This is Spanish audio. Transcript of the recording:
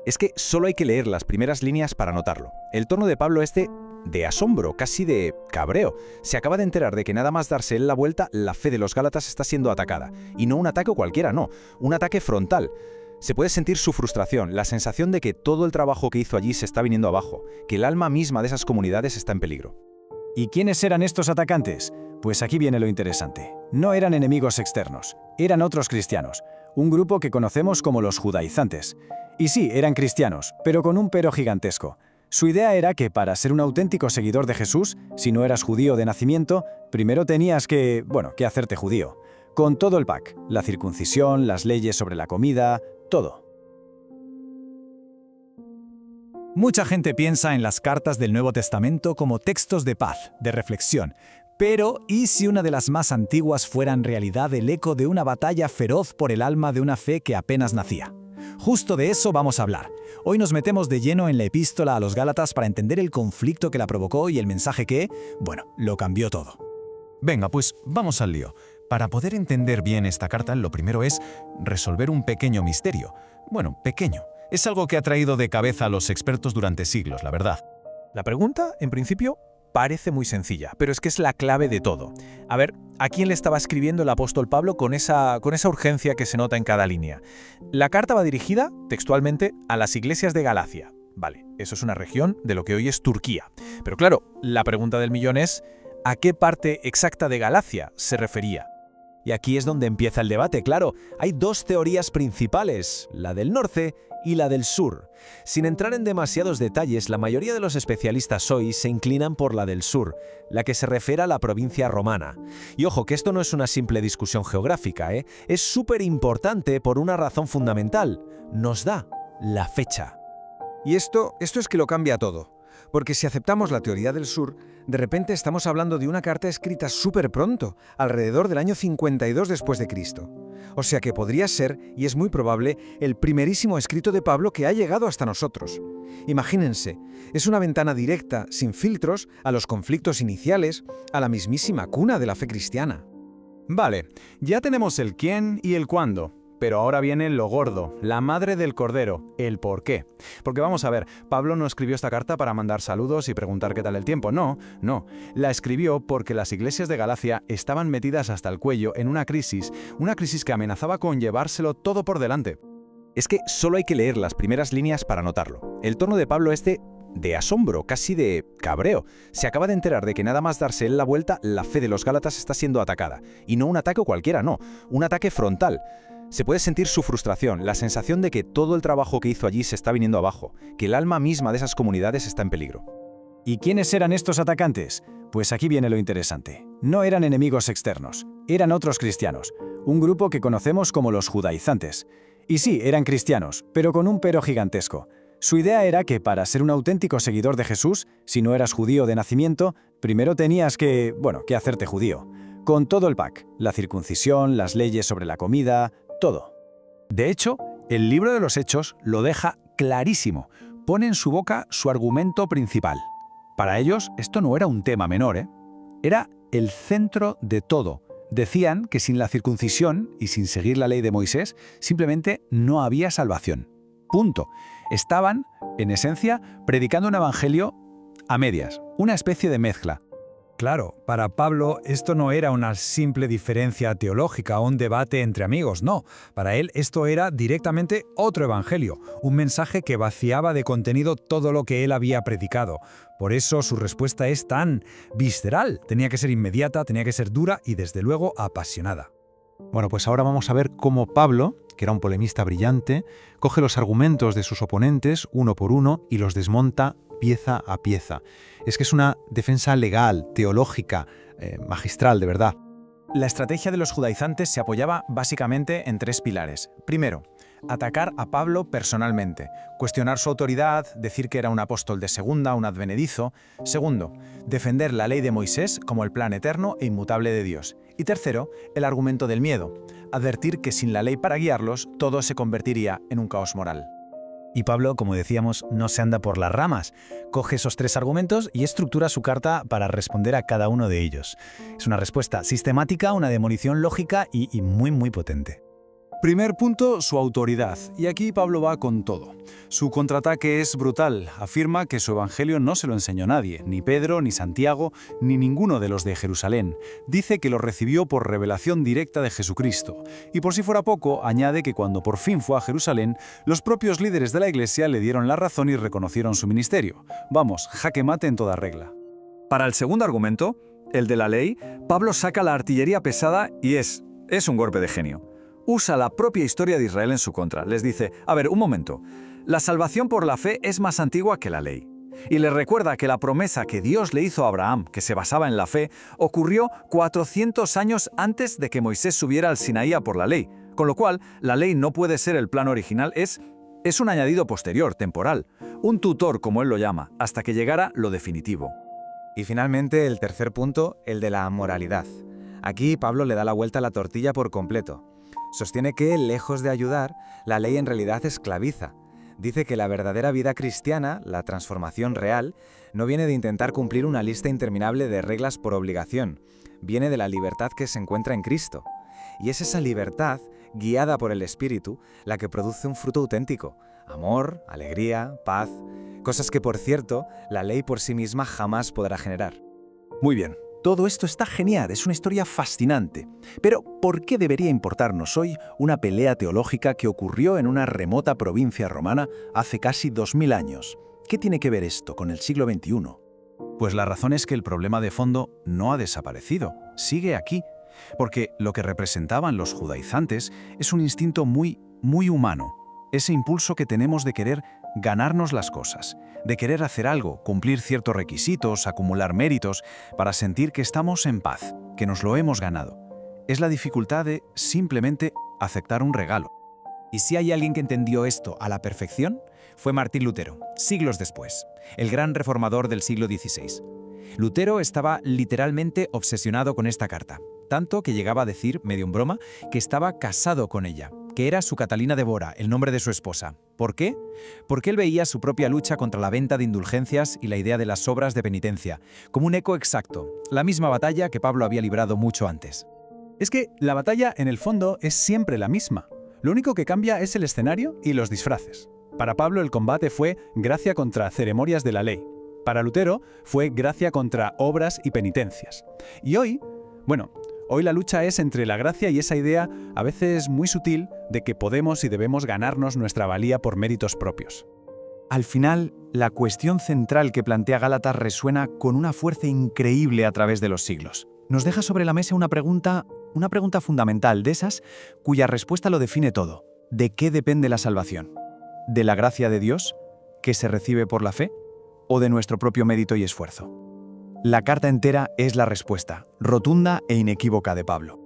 Es que solo hay que leer las primeras líneas para notarlo. El tono de Pablo es de asombro, casi de cabreo. Se acaba de enterar de que nada más darse él la vuelta, la fe de los Gálatas está siendo atacada. Y no un ataque cualquiera, no, un ataque frontal. Se puede sentir su frustración, la sensación de que todo el trabajo que hizo allí se está viniendo abajo, que el alma misma de esas comunidades está en peligro. ¿Y quiénes eran estos atacantes? Pues aquí viene lo interesante. No eran enemigos externos, eran otros cristianos, un grupo que conocemos como los judaizantes. Y sí, eran cristianos, pero con un pero gigantesco. Su idea era que para ser un auténtico seguidor de Jesús, si no eras judío de nacimiento, primero tenías que hacerte judío. Con todo el pack, la circuncisión, las leyes sobre la comida, todo. Mucha gente piensa en las cartas del Nuevo Testamento como textos de paz, de reflexión. Pero, ¿y si una de las más antiguas fuera en realidad el eco de una batalla feroz por el alma de una fe que apenas nacía? Justo de eso vamos a hablar. Hoy nos metemos de lleno en la epístola a los Gálatas para entender el conflicto que la provocó y el mensaje que, lo cambió todo. Venga, pues vamos al lío. Para poder entender bien esta carta, lo primero es resolver un pequeño misterio. Bueno, pequeño. Es algo que ha traído de cabeza a los expertos durante siglos, la verdad. La pregunta, en principio, parece muy sencilla, pero es que es la clave de todo. A ver, ¿a quién le estaba escribiendo el apóstol Pablo con esa urgencia que se nota en cada línea? La carta va dirigida, textualmente, a las iglesias de Galacia. Vale, eso es una región de lo que hoy es Turquía. Pero claro, la pregunta del millón es, ¿a qué parte exacta de Galacia se refería? Y aquí es donde empieza el debate, claro. Hay dos teorías principales, la del norte y la del sur. Sin entrar en demasiados detalles, la mayoría de los especialistas hoy se inclinan por la del sur, la que se refiere a la provincia romana. Y ojo, que esto no es una simple discusión geográfica, es súper importante por una razón fundamental. Nos da la fecha. Y esto es que lo cambia todo. Porque si aceptamos la teoría del sur, de repente estamos hablando de una carta escrita súper pronto, alrededor del año 52 después de Cristo. O sea que podría ser, y es muy probable, el primerísimo escrito de Pablo que ha llegado hasta nosotros. Imagínense, es una ventana directa, sin filtros, a los conflictos iniciales, a la mismísima cuna de la fe cristiana. Vale, ya tenemos el quién y el cuándo. Pero ahora viene lo gordo, la madre del cordero, el por qué. Porque vamos a ver, Pablo no escribió esta carta para mandar saludos y preguntar qué tal el tiempo, no. La escribió porque las iglesias de Galacia estaban metidas hasta el cuello en una crisis que amenazaba con llevárselo todo por delante. Es que solo hay que leer las primeras líneas para notarlo. El tono de Pablo es de asombro, casi de cabreo. Se acaba de enterar de que nada más darse él la vuelta, la fe de los Gálatas está siendo atacada. Y no un ataque cualquiera, no, un ataque frontal. Se puede sentir su frustración, la sensación de que todo el trabajo que hizo allí se está viniendo abajo, que el alma misma de esas comunidades está en peligro. ¿Y quiénes eran estos atacantes? Pues aquí viene lo interesante. No eran enemigos externos, eran otros cristianos, un grupo que conocemos como los judaizantes. Y sí, eran cristianos, pero con un pero gigantesco. Su idea era que para ser un auténtico seguidor de Jesús, si no eras judío de nacimiento, primero tenías que hacerte judío. Con todo el pack, la circuncisión, las leyes sobre la comida, todo. De hecho, el libro de los Hechos lo deja clarísimo. Pone en su boca su argumento principal. Para ellos, esto no era un tema menor, Era el centro de todo. Decían que sin la circuncisión y sin seguir la ley de Moisés, simplemente no había salvación. Punto. Estaban, en esencia, predicando un evangelio a medias, una especie de mezcla. Claro, para Pablo esto no era una simple diferencia teológica o un debate entre amigos, no. Para él esto era directamente otro evangelio, un mensaje que vaciaba de contenido todo lo que él había predicado. Por eso su respuesta es tan visceral. Tenía que ser inmediata, tenía que ser dura y desde luego apasionada. Bueno, pues ahora vamos a ver cómo Pablo, que era un polemista brillante, coge los argumentos de sus oponentes uno por uno y los desmonta pieza a pieza. Es que es una defensa legal, teológica, magistral, de verdad. La estrategia de los judaizantes se apoyaba básicamente en tres pilares. Primero, atacar a Pablo personalmente, cuestionar su autoridad, decir que era un apóstol de segunda, un advenedizo. Segundo, defender la ley de Moisés como el plan eterno e inmutable de Dios. Y tercero, el argumento del miedo, advertir que sin la ley para guiarlos, todo se convertiría en un caos moral. Y Pablo, como decíamos, no se anda por las ramas. Coge esos tres argumentos y estructura su carta para responder a cada uno de ellos. Es una respuesta sistemática, una demolición lógica y muy, muy potente. Primer punto, su autoridad. Y aquí Pablo va con todo. Su contraataque es brutal. Afirma que su evangelio no se lo enseñó nadie, ni Pedro, ni Santiago, ni ninguno de los de Jerusalén. Dice que lo recibió por revelación directa de Jesucristo. Y por si fuera poco, añade que cuando por fin fue a Jerusalén, los propios líderes de la iglesia le dieron la razón y reconocieron su ministerio. Vamos, jaque mate en toda regla. Para el segundo argumento, el de la ley, Pablo saca la artillería pesada y es un golpe de genio. Usa la propia historia de Israel en su contra. Les dice, a ver, un momento, la salvación por la fe es más antigua que la ley. Y les recuerda que la promesa que Dios le hizo a Abraham, que se basaba en la fe, ocurrió 400 años antes de que Moisés subiera al Sinaí a por la ley. Con lo cual, la ley no puede ser el plan original, es un añadido posterior, temporal. Un tutor, como él lo llama, hasta que llegara lo definitivo. Y finalmente, el tercer punto, el de la moralidad. Aquí Pablo le da la vuelta a la tortilla por completo. Sostiene que, lejos de ayudar, la ley en realidad esclaviza. Dice que la verdadera vida cristiana, la transformación real, no viene de intentar cumplir una lista interminable de reglas por obligación, viene de la libertad que se encuentra en Cristo. Y es esa libertad, guiada por el Espíritu, la que produce un fruto auténtico: amor, alegría, paz, cosas que, por cierto, la ley por sí misma jamás podrá generar. Muy bien. Todo esto está genial, es una historia fascinante. Pero, ¿por qué debería importarnos hoy una pelea teológica que ocurrió en una remota provincia romana hace casi 2000 años? ¿Qué tiene que ver esto con el siglo XXI? Pues la razón es que el problema de fondo no ha desaparecido, sigue aquí. Porque lo que representaban los judaizantes es un instinto muy humano. Ese impulso que tenemos de querer ganarnos las cosas, de querer hacer algo, cumplir ciertos requisitos, acumular méritos, para sentir que estamos en paz, que nos lo hemos ganado. Es la dificultad de simplemente aceptar un regalo. Y si hay alguien que entendió esto a la perfección, fue Martín Lutero, siglos después, el gran reformador del siglo XVI. Lutero estaba literalmente obsesionado con esta carta, tanto que llegaba a decir, medio en broma, que estaba casado con ella, que era su Catalina de Bora, el nombre de su esposa. ¿Por qué? Porque él veía su propia lucha contra la venta de indulgencias y la idea de las obras de penitencia, como un eco exacto, la misma batalla que Pablo había librado mucho antes. Es que la batalla, en el fondo, es siempre la misma. Lo único que cambia es el escenario y los disfraces. Para Pablo el combate fue gracia contra ceremonias de la ley. Para Lutero fue gracia contra obras y penitencias. Y hoy la lucha es entre la gracia y esa idea, a veces muy sutil, de que podemos y debemos ganarnos nuestra valía por méritos propios. Al final, la cuestión central que plantea Gálatas resuena con una fuerza increíble a través de los siglos. Nos deja sobre la mesa una pregunta fundamental, de esas cuya respuesta lo define todo. ¿De qué depende la salvación? ¿De la gracia de Dios, que se recibe por la fe, o de nuestro propio mérito y esfuerzo? La carta entera es la respuesta, rotunda e inequívoca de Pablo.